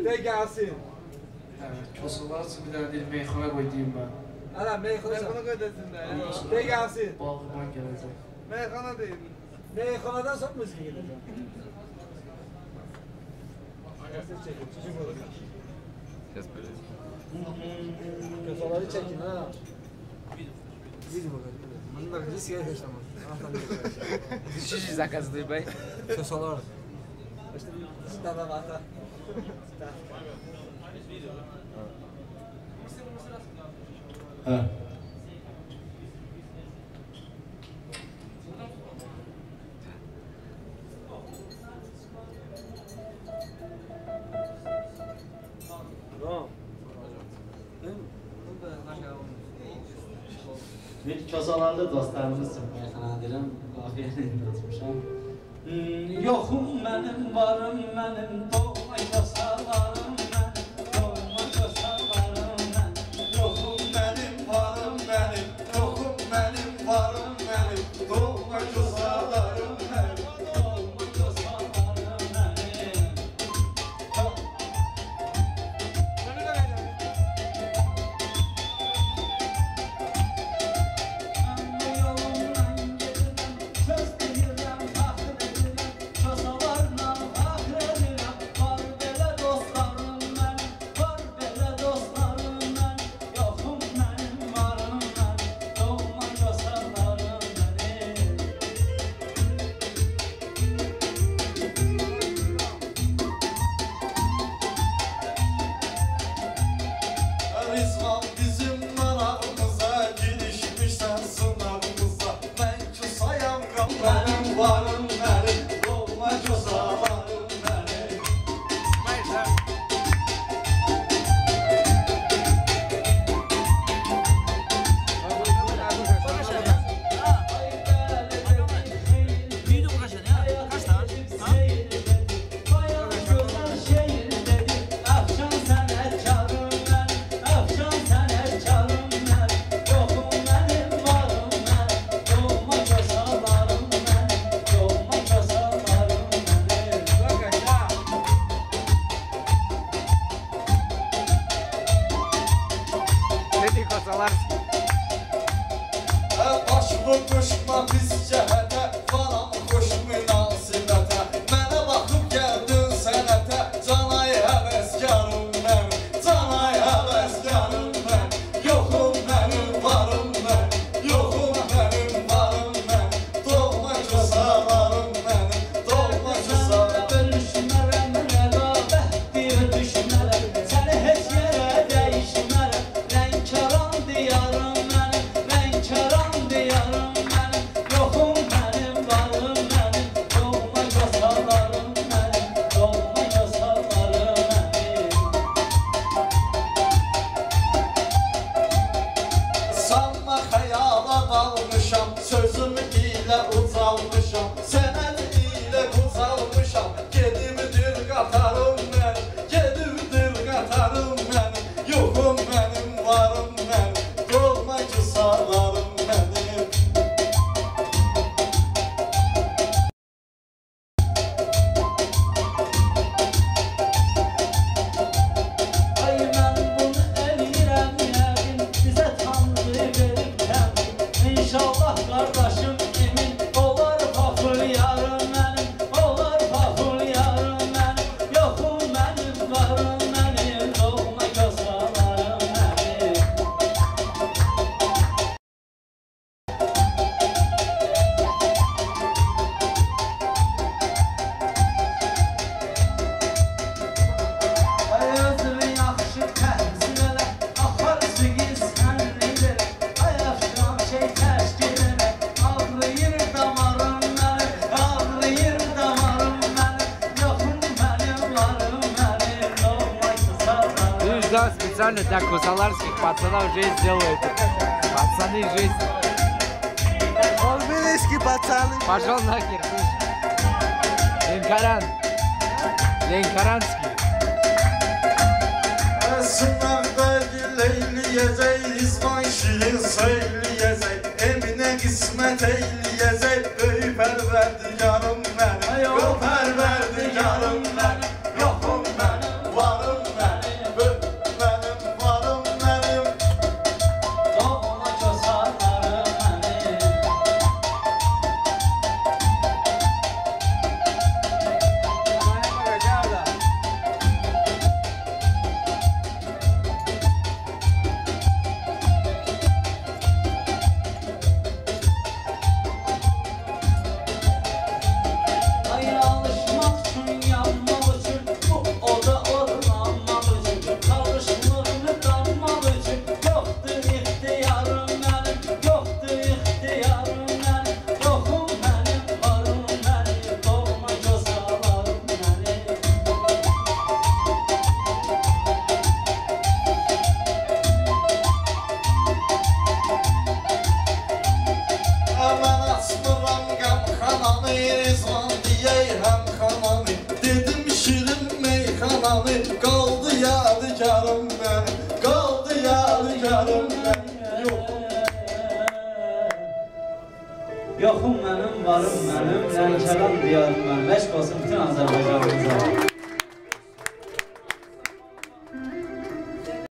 De gelsin. Evet, kosalar için bir tane değil meyhane koyayım ben. Hala meyhane koydasın da. De gelsin. Balkıman gelecek. Meyhane değil. Meyhaneden sonra müzik gelecek. Сейчас böyle. Kasaları çekin ha. Видим bakalım. Bunlar risk yaşamaz. Düşüşü zakazlı bey. Kasalar. İşte stava vata. Ha. Bir kazalarlı dostlarımız için meyxana deyirəm, qafiyəni tutmuşam. Yoxum mənim, varım mənim, doğma kasalarım mənim, doğma kasalarım mənim. Yoxum mənim, varım mənim, yoxum mənim, varım mənim, doğma kasalarım mənim, doğma kasalarım mənim. Rizvan bizim marağımıza, girişmişsen sınavımıza. Ben küsayam benim varım benim, doğma közalarım benim. Dedi kosalar. Başımı koşma pis cəhətə, varam xoş münasibətə. Mənə baxıb gəldin sənətə, canay həvəskarım mən, canay həvəskarım mən. Yoxum mənim, varım mən, yoxum mənim, varım mən. Doğma közalarım mənim, doğma közalarım. Bölüşmərəm, rəqabət deyə düşmərəm, səni heç yerə dəyişmərəm. Lənkəran diyarım mənim, Lənkəran diyarım mənim. Yoxum mənim, varım mənim, doğma közalarım mənim, doğma közalarım mənim. Sanma xəyala dalmışam, sözüm ilə ucalmışam, sənət ilə qocalmışam. Gedibdir qatarım mənim, gedibdir qatarım mənim. Yoxum mənim, varım mənim, doğma közalarım mənim. Ay mən bunu eləyirəm yəqin, bizə Tanrı verib təmin. İnşallah qardaşım emin, olar paful yarım mənim, olar paful yarım mənim. Yoxum mənim, varım mənim, doğma közalarım mənim. Ay özünü yaxşı təhsil elə, axar sigiz ənlidir. Ay afşan şey təşkil elə, ağrıyır damarım mənim, ağrıyır damarım mənim. Yoxum mənim, varım mənim, doğma közalarım. Видишь, да, специально для косаларских пацанов жизнь делают. Пацаны жизнь. Olbiliski paçalı. Пошел нахер, слышь. Ленкаран. Ленкаранский. Sınavda dileyleyecek, İsmail şirin söyleyecek, Emine kısmet eyleyecek, Ey perverdigarım benim, o perverdigarım canı qaldı yadigarım mənim, qaldı yadigarım mənim. Yoxum mənim, varım mənim, Lənkəran diyarım mənim. Eşq olsun bütün Azərbaycanımıza.